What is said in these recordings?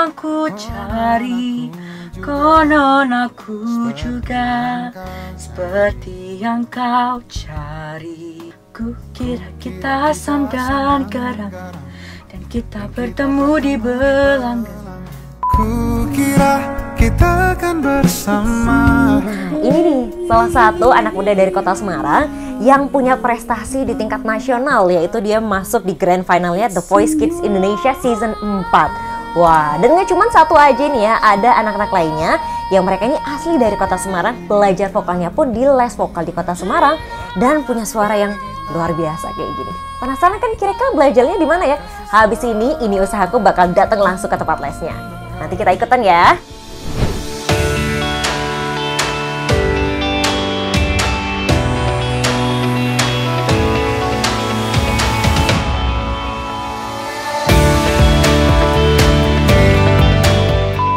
yang ku cari, konon aku juga seperti yang kau cari. Ku kira kita asam dan garam, dan kita bertemu di belanga. Ku kira kita akan bersama. Ini nih salah satu anak muda dari kota Semarang yang punya prestasi di tingkat nasional, yaitu dia masuk di grand finalnya The Voice Kids Indonesia Season 4. Wah, dan gak cuma satu aja nih ya, ada anak-anak lainnya yang mereka ini asli dari kota Semarang, belajar vokalnya pun di les vokal di kota Semarang, dan punya suara yang luar biasa kayak gini. Penasaran kan kira-kira belajarnya di mana ya? Habis ini usahaku bakal datang langsung ke tempat lesnya. Nanti kita ikutan ya.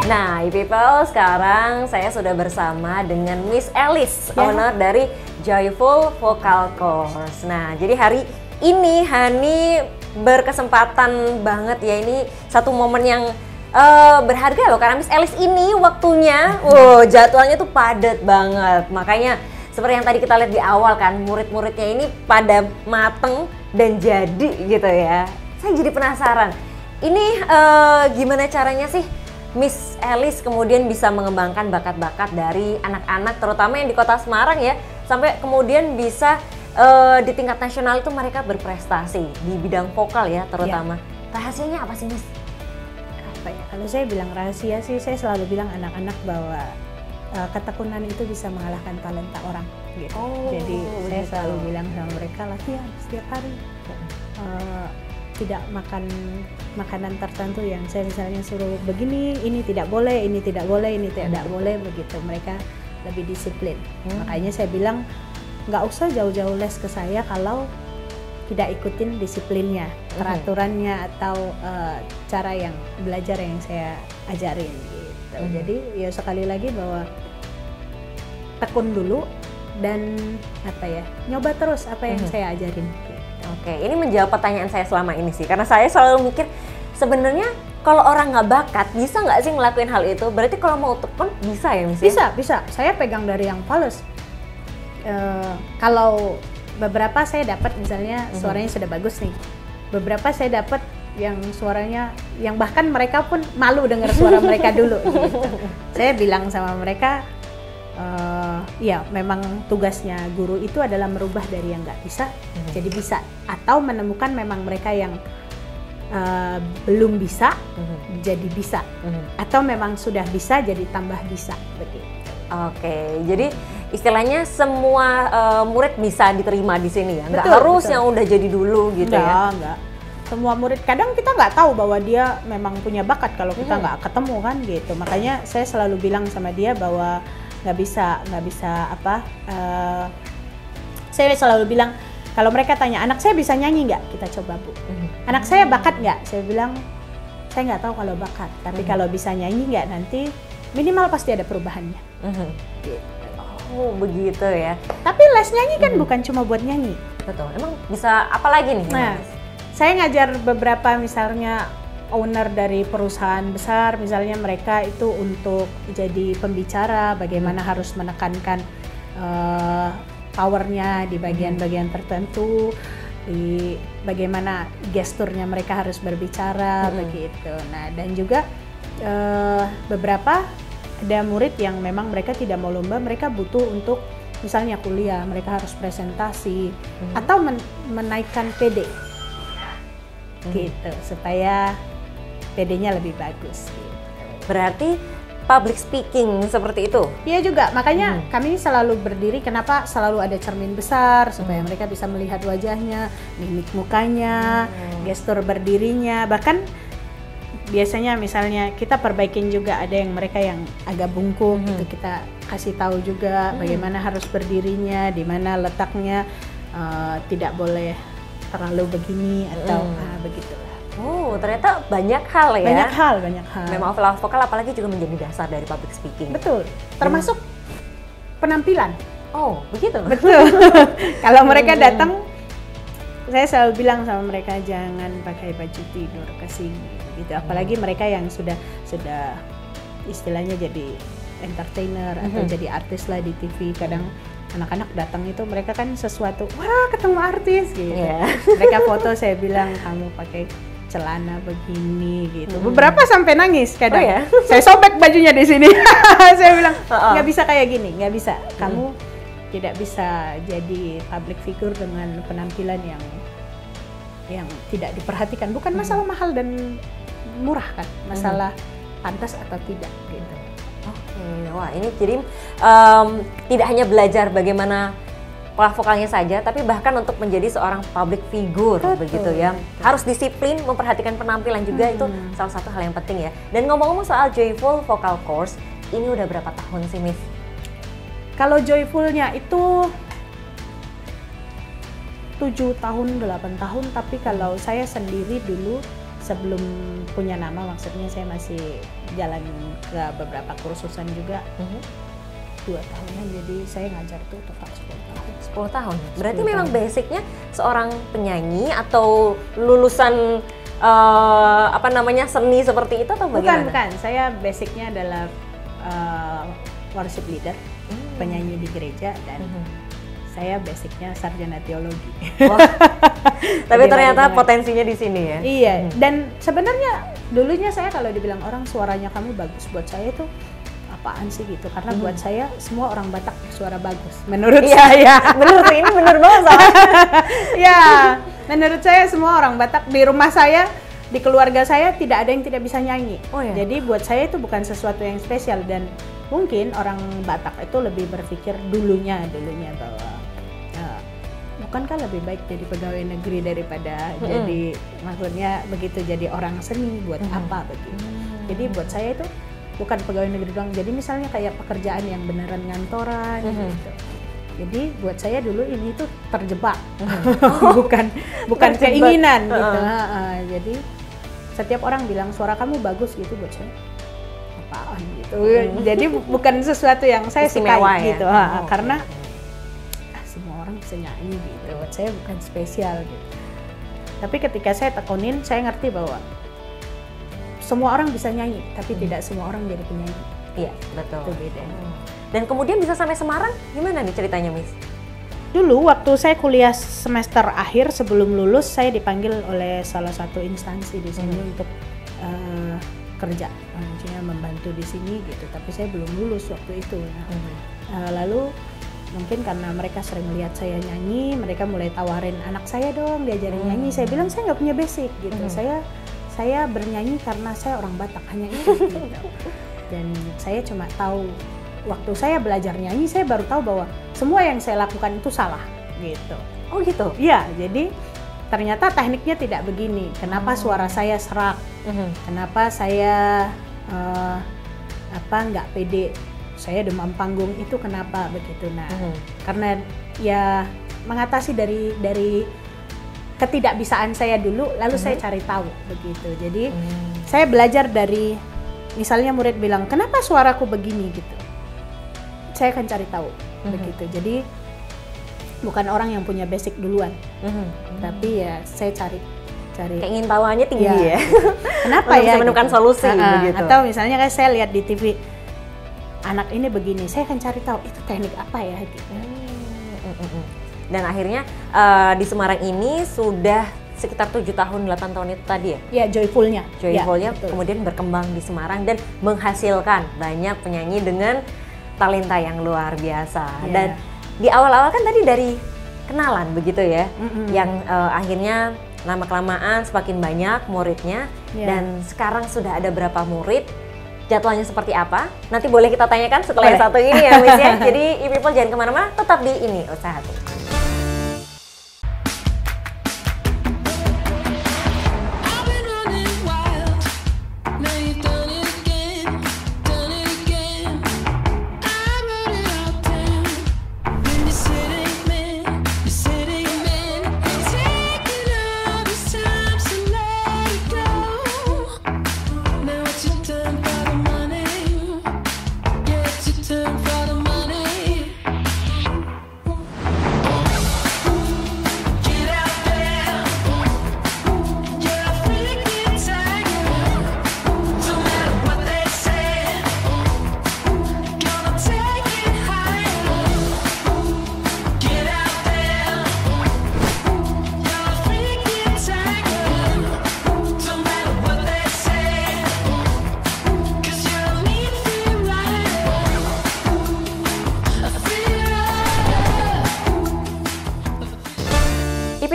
Nah, people, sekarang saya sudah bersama dengan Miss Alice, owner dari Joyful Vocal Course. Nah, jadi hari ini Hani berkesempatan banget ya, ini satu momen yang berharga loh, karena Miss Alice ini waktunya, jadwalnya tuh padat banget. Makanya seperti yang tadi kita lihat di awal kan, murid-muridnya ini pada mateng dan jadi gitu ya. Saya jadi penasaran, ini gimana caranya sih Miss Alice kemudian bisa mengembangkan bakat-bakat dari anak-anak terutama yang di kota Semarang ya, sampai kemudian bisa di tingkat nasional itu mereka berprestasi di bidang vokal ya terutama. Rahasianya apa sih Miss? Apa ya, kalau saya bilang rahasia sih, saya selalu bilang anak-anak bahwa ketekunan itu bisa mengalahkan talenta orang gitu. Jadi saya selalu bilang sama mereka, latihan setiap hari. Tidak makan makanan tertentu yang saya misalnya suruh begini, ini tidak boleh, ini tidak boleh, ini tidak boleh, begitu. Mereka lebih disiplin. Makanya saya bilang nggak usah jauh-jauh les ke saya kalau tidak ikutin disiplinnya, peraturannya atau cara yang belajar yang saya ajarin gitu. Jadi ya sekali lagi bahwa tekun dulu dan apa ya, nyoba terus apa yang saya ajarin. Oke, ini menjawab pertanyaan saya selama ini sih, karena saya selalu mikir sebenarnya kalau orang nggak bakat bisa nggak sih ngelakuin hal itu? Berarti kalau mau tekun bisa ya Miss? Bisa. Saya pegang dari yang fals. Kalau beberapa saya dapat misalnya suaranya sudah bagus nih, beberapa saya dapat yang suaranya yang bahkan mereka pun malu dengar suara mereka dulu. Gitu. Saya bilang sama mereka, ya memang tugasnya guru itu adalah merubah dari yang nggak bisa jadi bisa, atau menemukan memang mereka yang belum bisa jadi bisa, atau memang sudah bisa jadi tambah bisa begitu. Oke, jadi istilahnya semua murid bisa diterima di sini ya, nggak harus yang udah jadi dulu gitu ya? Enggak. Semua murid, kadang kita nggak tahu bahwa dia memang punya bakat kalau kita nggak ketemu kan gitu. Makanya saya selalu bilang sama dia bahwa nggak bisa apa, saya selalu bilang kalau mereka tanya anak saya bisa nyanyi nggak, kita coba Bu. Anak saya bakat nggak, saya bilang saya nggak tahu kalau bakat, tapi kalau bisa nyanyi nggak, nanti minimal pasti ada perubahannya. Gitu. Oh begitu ya. Tapi les nyanyi kan bukan cuma buat nyanyi. Betul. Emang bisa apa lagi nih? Nah, saya ngajar beberapa misalnya owner dari perusahaan besar, misalnya mereka itu untuk jadi pembicara, bagaimana harus menekankan powernya di bagian-bagian tertentu, di bagaimana gesturnya mereka harus berbicara begitu. Nah, dan juga beberapa ada murid yang memang mereka tidak mau lomba, mereka butuh untuk misalnya kuliah, mereka harus presentasi atau menaikkan PD gitu supaya PD-nya lebih bagus gitu. Berarti public speaking seperti itu? Iya juga, makanya kami selalu berdiri, kenapa selalu ada cermin besar supaya mereka bisa melihat wajahnya, mimik mukanya, gestur berdirinya, bahkan biasanya misalnya kita perbaikin juga, ada yang mereka yang agak bungkuk gitu, kita kasih tahu juga bagaimana harus berdirinya, di mana letaknya, tidak boleh terlalu begini atau begitulah. Oh, ternyata banyak hal ya? Banyak hal. Memang vokal apalagi juga menjadi dasar dari public speaking. Betul, termasuk penampilan. Oh, begitu? Betul. Kalau mereka datang, saya selalu bilang sama mereka jangan pakai baju tidur ke sini gitu. Apalagi mereka yang sudah istilahnya jadi entertainer atau jadi artis lah di TV. Kadang anak-anak datang itu mereka kan sesuatu, wah ketemu artis gitu. Mereka foto, saya bilang kamu pakai celana begini gitu. Beberapa sampai nangis kadang. Saya sobek bajunya di sini. Saya bilang nggak bisa kayak gini, nggak bisa. Kamu tidak bisa jadi public figure dengan penampilan yang tidak diperhatikan. Bukan masalah mahal dan murah kan, masalah pantas atau tidak gitu. Wah ini jadi tidak hanya belajar bagaimana pola vokalnya saja, tapi bahkan untuk menjadi seorang public figure. Begitu ya. Harus disiplin, memperhatikan penampilan juga, itu salah satu hal yang penting ya. Dan ngomong-ngomong soal Joyful Vocal Course, ini udah berapa tahun sih Miss? Kalau Joyfulnya itu 7 tahun, 8 tahun, tapi kalau saya sendiri dulu sebelum punya nama, maksudnya saya masih jalan ke beberapa kursusan juga, 2 tahunan, jadi saya ngajar tuh total 10 tahun. 10 tahun? Berarti 10 memang tahun. Basicnya seorang penyanyi atau lulusan seni seperti itu atau bagaimana? Bukan, saya basicnya adalah worship leader, penyanyi di gereja, dan saya basicnya sarjana teologi. Tapi ternyata potensinya di sini ya? Iya, dan sebenarnya dulunya saya kalau dibilang orang suaranya kamu bagus, buat saya itu apaan sih gitu, karena buat saya semua orang Batak suara bagus menurut saya. Bener sih, ini bener banget soalnya. Ya, menurut saya semua orang Batak, di rumah saya, di keluarga saya tidak ada yang tidak bisa nyanyi. Jadi buat saya itu bukan sesuatu yang spesial, dan mungkin orang Batak itu lebih berpikir dulunya bahwa bukankah lebih baik jadi pegawai negeri daripada jadi, maksudnya begitu, jadi orang seni buat apa begitu. Jadi buat saya itu bukan pegawai negeri doang, jadi misalnya kayak pekerjaan yang beneran ngantoran gitu. Jadi buat saya dulu ini tuh terjebak, bukan keinginan gitu. Jadi setiap orang bilang suara kamu bagus gitu, buat saya apaan gitu. Jadi bukan sesuatu yang saya sukai gitu, karena semua orang bisa nyanyi gitu. Buat saya bukan spesial gitu. Tapi ketika saya tekunin, saya ngerti bahwa semua orang bisa nyanyi, tapi tidak semua orang jadi penyanyi. Iya, betul. Itu beda. Dan kemudian bisa sampai Semarang, gimana nih ceritanya, Miss? Dulu waktu saya kuliah semester akhir sebelum lulus, saya dipanggil oleh salah satu instansi di sini untuk kerja, maksudnya membantu di sini gitu. Tapi saya belum lulus waktu itu. Lalu mungkin karena mereka sering lihat saya nyanyi, mereka mulai tawarin anak saya dong diajarin nyanyi. Saya bilang saya nggak punya basic gitu. Saya bernyanyi karena saya orang Batak, hanya itu gitu. Dan saya cuma tahu waktu saya belajar nyanyi, saya baru tahu bahwa semua yang saya lakukan itu salah gitu. Oh gitu? Iya, jadi ternyata tekniknya tidak begini. Kenapa suara saya serak? Kenapa saya nggak pede? Saya demam panggung itu kenapa begitu? Nah, karena ya mengatasi dari ketidakbisaan saya dulu, lalu saya cari tahu begitu. Jadi saya belajar dari, misalnya murid bilang, kenapa suaraku begini gitu, saya akan cari tahu begitu. Jadi bukan orang yang punya basic duluan, tapi ya saya cari keingintahuannya tinggi ya. Kenapa ya? Menemukan solusi begitu. Atau misalnya kan saya lihat di TV, anak ini begini, saya akan cari tahu itu teknik apa ya gitu. Dan akhirnya di Semarang ini sudah sekitar 7 tahun, 8 tahun itu tadi ya? Ya, Joyfulnya ya, kemudian berkembang di Semarang dan menghasilkan banyak penyanyi dengan talenta yang luar biasa. Dan di awal-awal kan tadi dari kenalan begitu ya, yang akhirnya lama-kelamaan semakin banyak muridnya, dan sekarang sudah ada berapa murid, jadwalnya seperti apa? Nanti boleh kita tanyakan setelah yang satu ini ya Miss ya. Jadi e-people jangan kemana-mana, tetap di Ini Usahaku.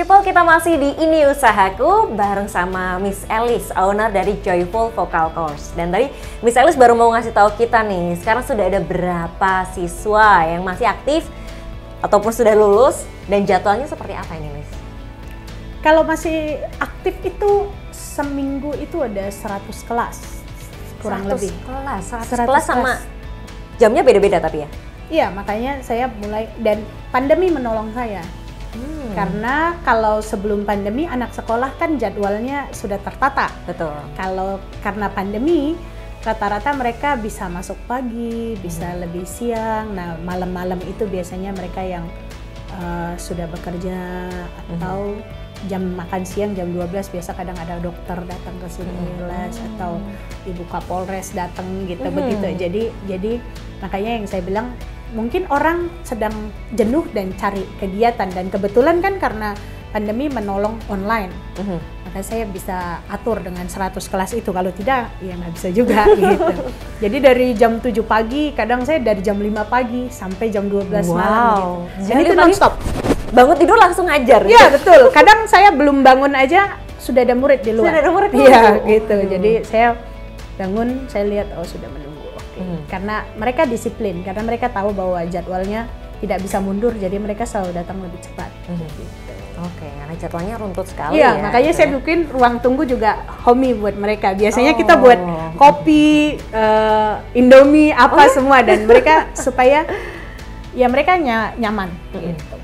People, kita masih di Ini Usahaku bareng sama Miss Elis, owner dari Joyful Vocal Course. Dan tadi Miss Elis baru mau ngasih tahu kita nih, sekarang sudah ada berapa siswa yang masih aktif ataupun sudah lulus dan jadwalnya seperti apa ini, Miss? Kalau masih aktif itu seminggu itu ada 100 kelas kurang 100 lebih. 100 kelas sama jamnya beda-beda tapi ya? Iya, makanya saya mulai, dan pandemi menolong saya. Karena kalau sebelum pandemi anak sekolah kan jadwalnya sudah tertata. Betul. Kalau karena pandemi rata-rata mereka bisa masuk pagi, bisa lebih siang. Nah, malam-malam itu biasanya mereka yang sudah bekerja atau jam makan siang jam 12 biasa kadang ada dokter datang ke sini les atau Ibu Kapolres datang gitu begitu. Jadi makanya yang saya bilang mungkin orang sedang jenuh dan cari kegiatan, dan kebetulan kan karena pandemi menolong online. Maka saya bisa atur dengan 100 kelas itu, kalau tidak ya nggak bisa juga gitu. Jadi dari jam 7 pagi, kadang saya dari jam 5 pagi sampai jam 12 malam gitu. Dan itu non-stop. Bangun tidur langsung ngajar. Iya betul, kadang saya belum bangun aja sudah ada murid di luar. Sudah ada murid. Iya gitu, jadi saya bangun, saya lihat oh sudah menunggu. Karena mereka disiplin, karena mereka tahu bahwa jadwalnya tidak bisa mundur, jadi mereka selalu datang lebih cepat. Gitu. Oke, karena jadwalnya runtut sekali Iya, ya. makanya saya bikin ruang tunggu juga homey buat mereka. Biasanya kita buat kopi, Indomie, apa semua, dan mereka supaya ya mereka nyaman. Gitu.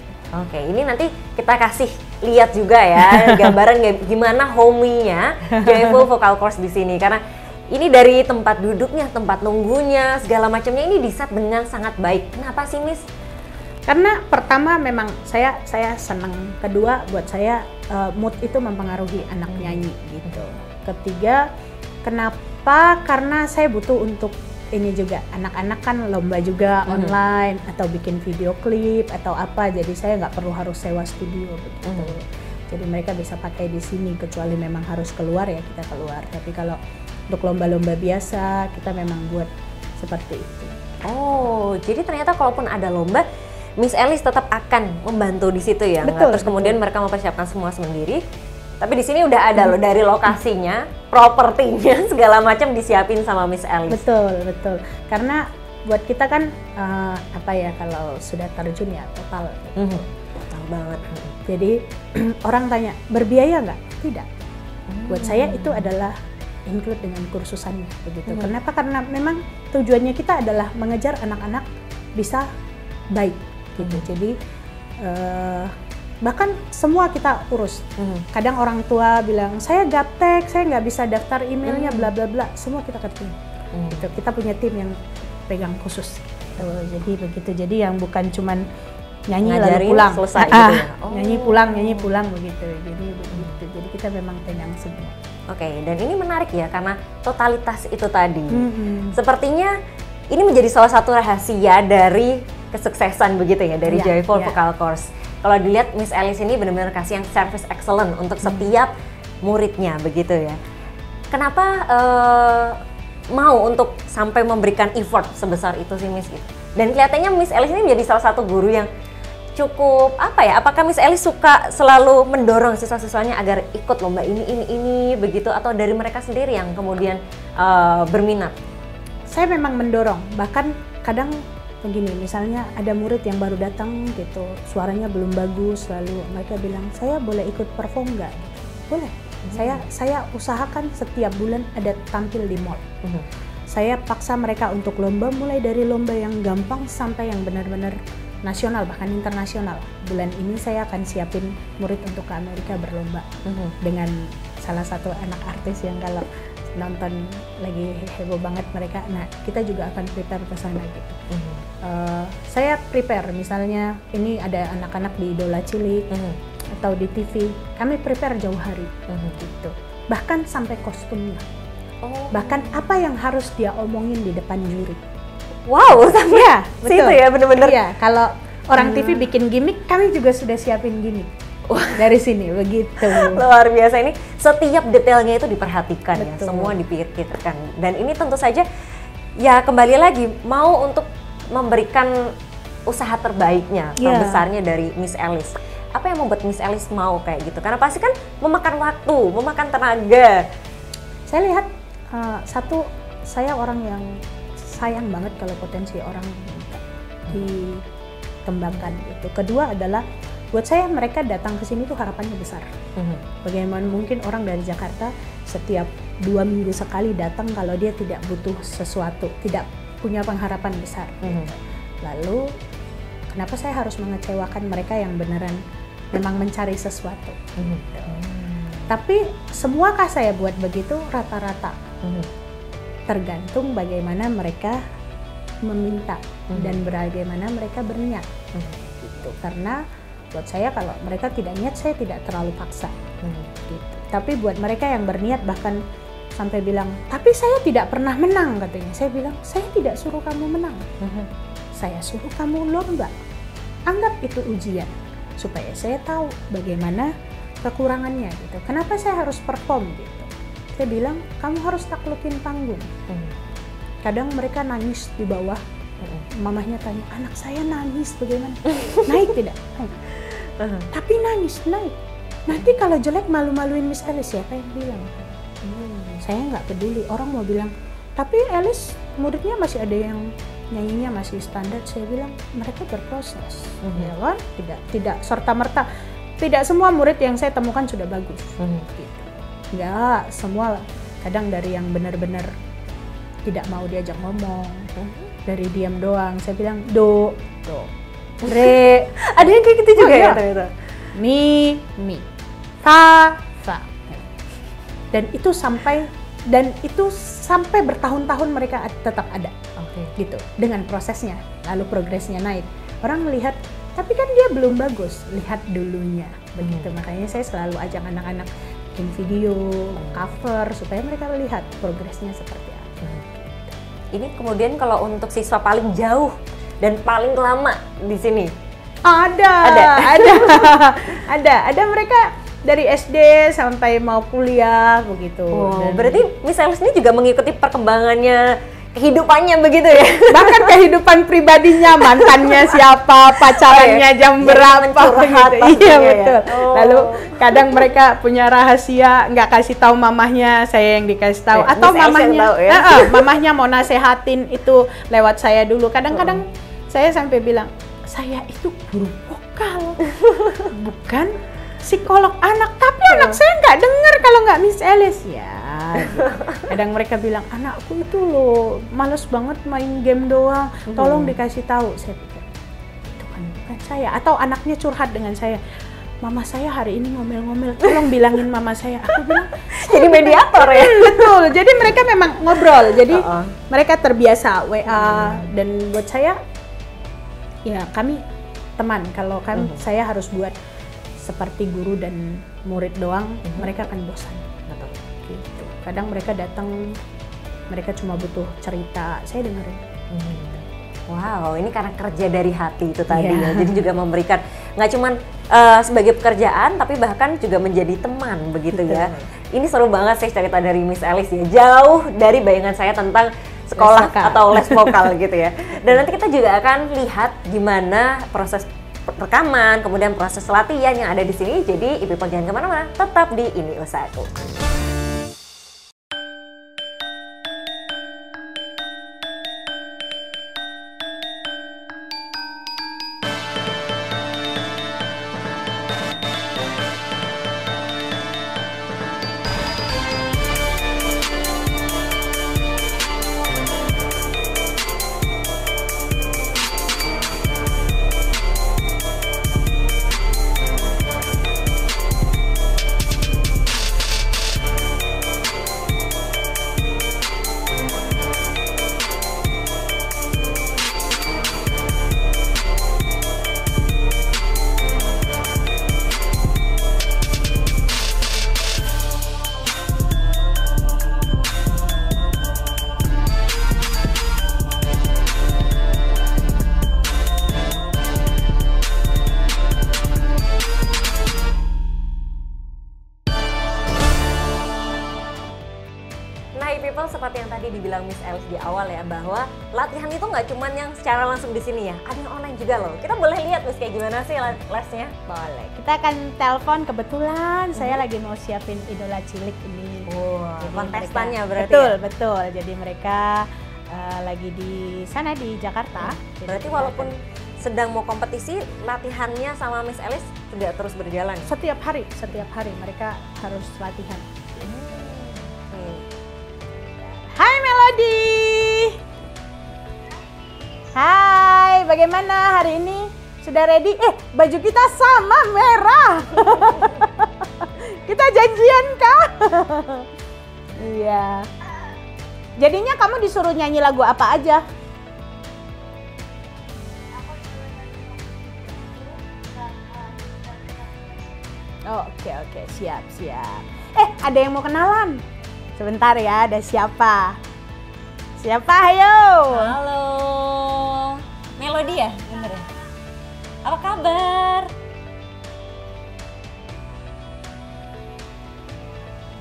Oke, ini nanti kita kasih lihat juga ya gambaran gimana homey-nya Joyful Vocal Course di sini, karena ini dari tempat duduknya, tempat nunggunya, segala macamnya ini di-set dengan sangat baik. Kenapa sih, Miss? Karena pertama memang saya senang, kedua buat saya mood itu mempengaruhi anak nyanyi gitu. Ketiga, kenapa? Karena saya butuh untuk ini juga, anak-anak kan lomba juga online atau bikin video klip atau apa, jadi saya nggak perlu harus sewa studio begitu. Jadi mereka bisa pakai di sini, kecuali memang harus keluar ya kita keluar. Tapi kalau untuk lomba-lomba biasa kita memang buat seperti itu. Oh, jadi ternyata kalaupun ada lomba, Miss Elis tetap akan membantu di situ ya. Betul, Terus kemudian mereka mempersiapkan semua sendiri. Tapi di sini udah ada loh dari lokasinya, propertinya, segala macam disiapin sama Miss Elis. Betul. Karena buat kita kan apa ya, kalau sudah terjun ya total. Total banget. Jadi orang tanya, berbiaya nggak? Tidak. Buat saya itu adalah include dengan kursusannya begitu. Kenapa? Karena memang tujuannya kita adalah mengejar anak-anak bisa baik gitu. Jadi bahkan semua kita urus. Kadang orang tua bilang saya gaptek, saya nggak bisa daftar emailnya, bla bla bla. Semua kita kerjain. Gitu. Kita punya tim yang pegang khusus. Gitu. Jadi begitu. Jadi yang bukan cuman nyanyi lalu pulang, selesai gitu ya? nyanyi pulang begitu. Jadi begitu. Jadi kita memang pegang semua. Oke, dan ini menarik ya karena totalitas itu tadi. Sepertinya ini menjadi salah satu rahasia dari kesuksesan begitu ya dari Joyful Vocal Course. Kalau dilihat Miss Elis ini benar-benar kasih yang service excellent untuk setiap muridnya begitu ya. Kenapa mau untuk sampai memberikan effort sebesar itu sih Miss? Dan kelihatannya Miss Elis ini menjadi salah satu guru yang cukup apa ya? Apakah Miss Elis suka selalu mendorong siswa-siswanya agar ikut lomba ini begitu, atau dari mereka sendiri yang kemudian berminat? Saya memang mendorong, bahkan kadang begini, misalnya ada murid yang baru datang gitu, suaranya belum bagus, lalu mereka bilang saya boleh ikut perform nggak? Boleh. Saya usahakan setiap bulan ada tampil di mall. Saya paksa mereka untuk lomba, mulai dari lomba yang gampang sampai yang benar-benar nasional bahkan internasional. Bulan ini saya akan siapin murid untuk ke Amerika berlomba dengan salah satu anak artis yang kalau nonton lagi heboh banget mereka. Nah, kita juga akan prepare ke sana gitu. Saya prepare misalnya ini ada anak-anak di Idola Cilik atau di TV, kami prepare jauh hari gitu. Bahkan sampai kostumnya. Bahkan apa yang harus dia omongin di depan juri. Wow, sampai ya, situ ya bener-bener. Iya, kalau orang TV bikin gimmick, kami juga sudah siapin gimmick. Dari sini begitu. Luar biasa, ini setiap detailnya itu diperhatikan. Betul. Ya, semua dipikirkan. Dan ini tentu saja ya kembali lagi mau untuk memberikan usaha terbaiknya, terbesarnya dari Miss Elis. Apa yang membuat Miss Alice mau kayak gitu? Karena pasti kan memakan waktu, memakan tenaga. Saya lihat satu, saya orang yang sayang banget kalau potensi orang dikembangkan itu. Kedua adalah buat saya mereka datang ke sini tuh harapannya besar. Bagaimana mungkin orang dari Jakarta setiap 2 minggu sekali datang kalau dia tidak butuh sesuatu, tidak punya pengharapan besar. Lalu kenapa saya harus mengecewakan mereka yang beneran memang mencari sesuatu? Tapi semuakah saya buat begitu? Rata-rata. Tergantung bagaimana mereka meminta dan bagaimana mereka berniat. Gitu. Karena buat saya kalau mereka tidak niat, saya tidak terlalu paksa. Gitu. Tapi buat mereka yang berniat bahkan sampai bilang, tapi saya tidak pernah menang katanya. Saya bilang, saya tidak suruh kamu menang. Saya suruh kamu lomba. Anggap itu ujian supaya saya tahu bagaimana kekurangannya gitu. Kenapa saya harus perform gitu. Saya bilang, kamu harus taklukin panggung. Kadang mereka nangis di bawah. Mamahnya tanya, anak saya nangis bagaimana? Naik tidak? Naik. Tapi nangis, naik. Nanti kalau jelek malu-maluin Miss Alice, siapa yang bilang? Saya nggak peduli, orang mau bilang, tapi Alice muridnya masih ada yang nyanyinya masih standar. Saya bilang, mereka berproses, ya kan? Tidak serta-merta, tidak semua murid yang saya temukan sudah bagus. Gitu. Nggak, semua kadang dari yang benar-benar tidak mau diajak ngomong, dari diam doang. Saya bilang, do, re. Ada yang kayak gitu juga ya ternyata. Mi, fa. Dan itu sampai bertahun-tahun mereka tetap ada. Gitu, dengan prosesnya, lalu progresnya naik. Orang melihat, tapi kan dia belum bagus, lihat dulunya. Begitu, makanya saya selalu ajak anak-anak bikin video, cover, supaya mereka lihat progresnya seperti apa. Ini kemudian kalau untuk siswa paling jauh dan paling lama di sini? Ada mereka dari SD sampai mau kuliah begitu. Berarti Miss Alice ini juga mengikuti perkembangannya, kehidupannya begitu ya? Bahkan kehidupan pribadinya, mantannya siapa, pacarannya jam berapa gitu. Iya betul. Lalu kadang mereka punya rahasia, nggak kasih tahu mamahnya, saya yang dikasih tahu. Atau mamahnya mau nasehatin itu lewat saya dulu. Kadang-kadang saya sampai bilang, saya itu guru vokal, bukan psikolog anak, tapi anak saya nggak dengar kalau nggak Miss Alice ya. Gitu. Kadang mereka bilang, anakku itu loh males banget main game doang, tolong dikasih tahu. Saya pikir itu kan bukan saya. Atau anaknya curhat dengan saya, mama saya hari ini ngomel-ngomel, tolong bilangin mama saya. Aku bilang, jadi mediator ya. Betul. Jadi mereka memang ngobrol. Jadi mereka terbiasa WA dan buat saya, ya kami teman. Kalau kan saya harus buat seperti guru dan murid doang, mereka akan bosan. Gitu. Kadang mereka datang, mereka cuma butuh cerita, saya dengerin. Wow, ini karena kerja dari hati itu tadi ya. Jadi juga memberikan nggak cuman sebagai pekerjaan, tapi bahkan juga menjadi teman begitu ya. Ini seru banget sih cerita dari Miss Alice ya. Jauh dari bayangan saya tentang sekolah atau les vokal gitu ya. Dan nanti kita juga akan lihat gimana proses rekaman, kemudian proses latihan yang ada di sini. Jadi Ibu jangan kemana-mana, tetap di Ini Usahaku. tadi dibilang Miss Elis di awal ya, bahwa latihan itu nggak cuman yang secara langsung di sini ya, ada yang online juga loh. Kita boleh lihat Miss kayak gimana sih lesnya? Boleh. Kita akan telepon, kebetulan saya lagi mau siapin idola cilik ini. Wah, Jadi kontestannya mereka- berarti betul, ya? betul. Jadi mereka lagi di sana di Jakarta. Jadi Berarti kita walaupun akan- sedang mau kompetisi, latihannya sama Miss Elis tidak terus berjalan. setiap hari mereka harus latihan. Oke. Hai Melody. Hai, bagaimana hari ini? Sudah ready? Baju kita sama merah. Kita janjian kah? Iya. Jadinya kamu disuruh nyanyi lagu apa aja? Oke, siap. Ada yang mau kenalan? Sebentar ya, ada siapa? Siapa, ayo? Halo, Melody ya? Bener ya? Apa kabar?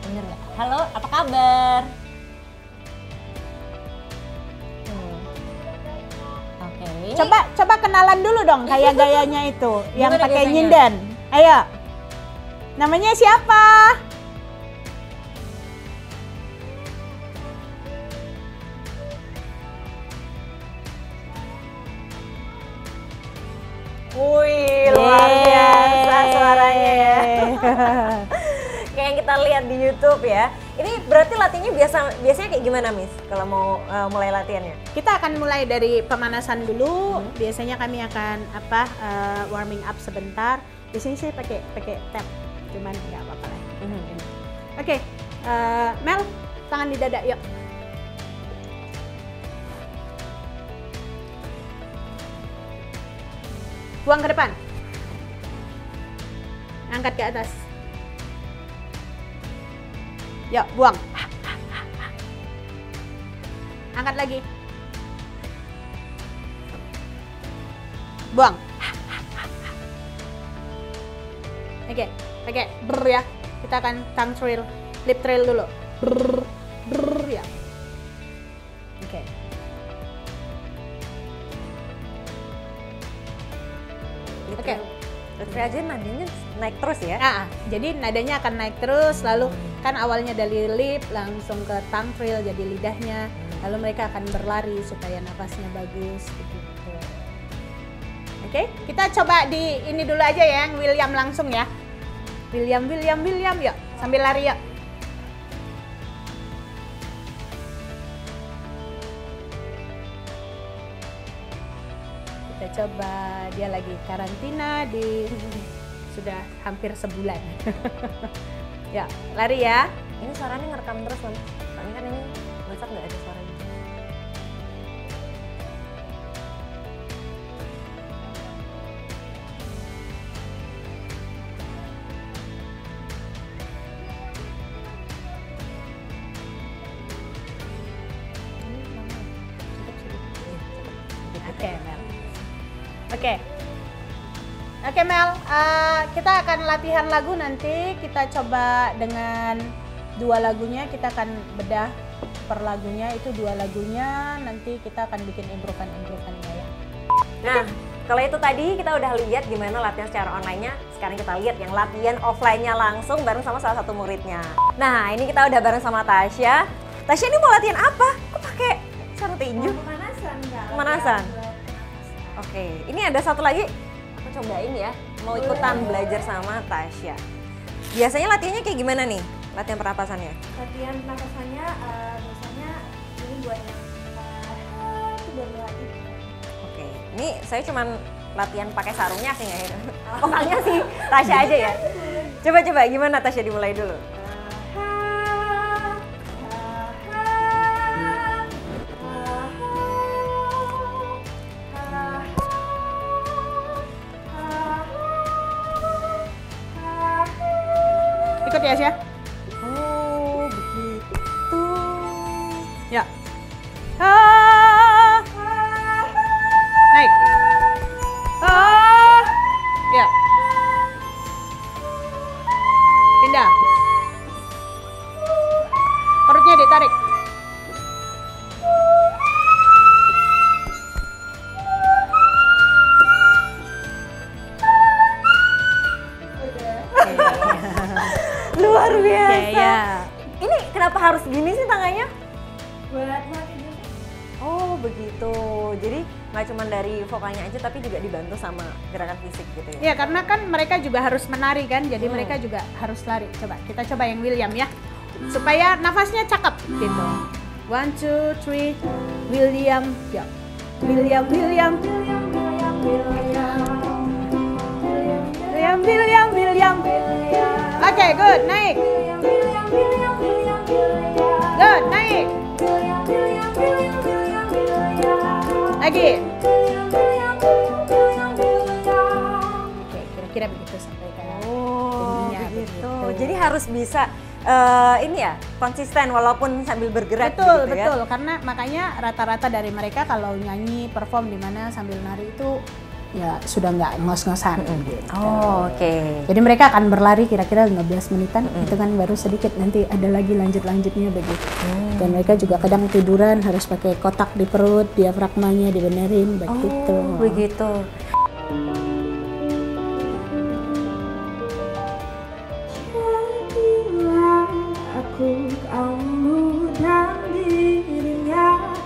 Bener nggak? Halo, apa kabar? Oke. ini- Coba kenalan dulu dong, kayak gayanya itu, yang Gimana pakai biasanya? nyinden. Ayo. Namanya siapa? Wih, luar biasa suaranya ya. Yeay. Kayak yang kita lihat di YouTube ya. Ini berarti latihannya biasanya kayak gimana, Miss? Kalau mau mulai latihannya? Kita akan mulai dari pemanasan dulu. Biasanya kami akan warming up sebentar. Di sini saya pakai tap, cuman nggak apa-apa lah. Oke, Mel, tangan di dada, yuk. Buang ke depan. Angkat ke atas. Yuk, buang. Angkat lagi. Buang. Oke, pakai brr ya. Kita akan tongue trail, lip trail dulu. Brr, brr ya. Oke. Oke. Oke aja nadanya naik terus ya? Jadi nadanya akan naik terus, lalu kan awalnya dari lip langsung ke tongue trail jadi lidahnya, lalu mereka akan berlari supaya nafasnya bagus begitu. Oke, kita coba di ini dulu aja ya, yang William langsung ya. William, yuk sambil lari yuk. Kita coba, dia lagi karantina di sudah hampir sebulan. Ya, lari ya. Ini suaranya ngerekam terus loh. Soalnya kan ini masak nggak ada suaranya. Oke, Mel. Oke, Mel. Kita akan latihan lagu nanti. Kita coba dengan 2 lagunya. Kita akan bedah per lagunya. Itu 2 lagunya. Nanti kita akan bikin improvean-improveannya ya. Nah, kalau itu tadi kita udah lihat gimana latihan secara online-nya. Sekarang kita lihat yang latihan offline-nya langsung bareng sama salah satu muridnya. Nah, ini kita udah bareng sama Tasya. Tasya ini mau latihan apa? Kok pakai sarung tinju? Pemanasan. Oke, ini ada satu lagi. Aku cobain ya. Mau ikutan belajar sama Tasya. Biasanya latihannya kayak gimana nih? Latihan pernapasannya? Latihan pernapasannya biasanya ini buat yang itu buat melatih. Oke, ini saya cuman latihan pakai sarungnya sih nggak ya? Vokalnya sih Tasya aja ya. Coba gimana Tasya dimulai dulu. Ikut ya, Sya. Oh, begitu. Ya. Naik. Ya. Pindah. Perutnya ditarik. Luar biasa. Oke, ya. Ini kenapa harus gini sih tangannya? Buat melatih juga. Oh begitu. Jadi nggak cuma dari vokalnya aja tapi juga dibantu sama gerakan fisik gitu ya? Ya karena kan mereka juga harus menari kan, jadi mereka juga harus lari. Coba kita coba yang William ya, supaya nafasnya cakep gitu. 1, 2, 3, William, ya. William, William, William, William, William. Oke, good, naik. Good, naik. Lagi. Oke, kira-kira begitu sampai kayak ininya begitu. Jadi harus bisa ini ya konsisten walaupun sambil bergerak. Betul, gitu betul. Ya? Karena makanya rata-rata dari mereka kalau nyanyi perform di mana sambil nari itu ya sudah nggak ngos-ngosan gitu. Oh, oke. Jadi mereka akan berlari kira-kira 15 menitan, itu kan baru sedikit, nanti ada lagi lanjut-lanjutnya begitu. Dan mereka juga kadang tiduran harus pakai kotak di perut, diafragmanya dibenerin begitu. Oh, begitu. Aku kamu dan dirinya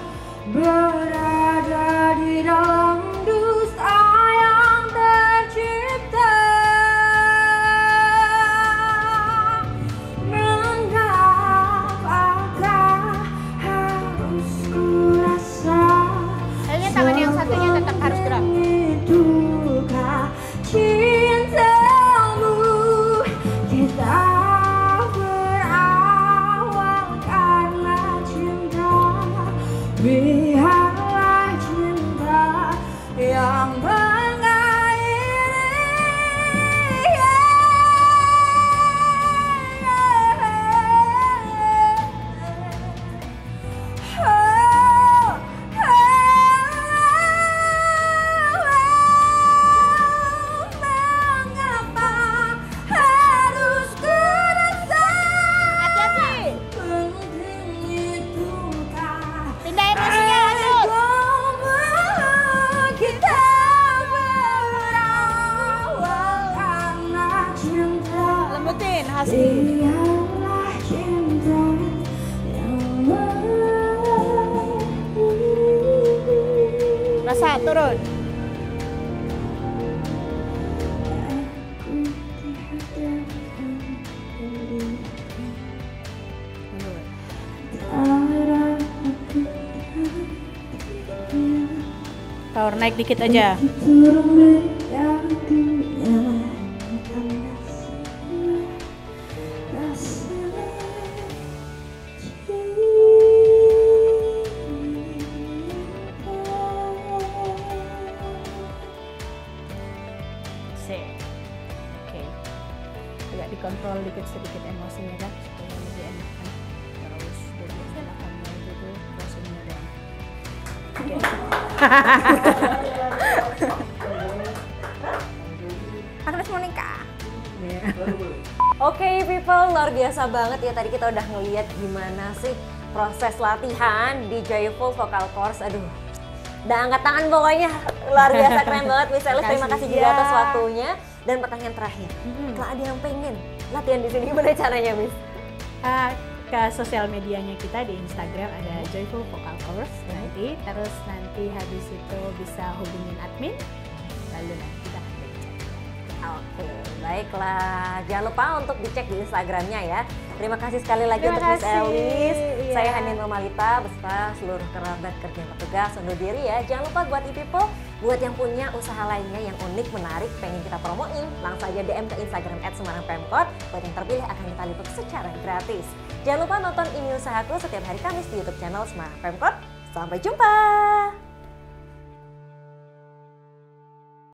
berada di dalam dusta yang tercipta. Mengapakah harus ku rasa? Kayaknya tangan yang satunya tetap harus gerak. Duka cintamu kita berawal karena cinta. Biarlah cinta yang Pindahin musiknya, lanjut. kita berawal karena cinta. Lembutin husky. Biarlah cinta yang Rasa turun. Power naik dikit aja. Oke. Agak dikontrol dikit sedikit emosinya kan supaya lebih enak kan. Terus dari belakangnya gitu rasanya doang. Oke. Agnes mau nikah. Oke people, luar biasa banget ya, tadi kita udah ngeliat gimana sih proses latihan di Joyful Vocal Course. Aduh, udah angkat tangan pokoknya, luar biasa, keren banget Miss Elis. Terima kasih juga Ya. atas waktunya. Dan pertanyaan terakhir, kalau ada yang pengen latihan di sini gimana caranya Miss? Ke sosial medianya kita di Instagram ada Joyful Vocal Course nanti, terus nanti habis itu bisa hubungin admin, lalu nanti kita akan cek. Oke, baiklah. Jangan lupa untuk dicek di Instagramnya ya. Terima kasih sekali lagi Terima untuk Miss kasih. Elis. Iya. Saya Hanin Romalita beserta seluruh kerabat kerja yang bertugas undur diri ya. Jangan lupa buat e-people, buat yang punya usaha lainnya yang unik, menarik, pengen kita promoin, langsung aja DM ke Instagram @semarangpemkot. Buat yang terpilih akan kita liput secara gratis. Jangan lupa nonton Ini Usahaku setiap hari Kamis di YouTube channel Semarang Pemkot. Sampai jumpa!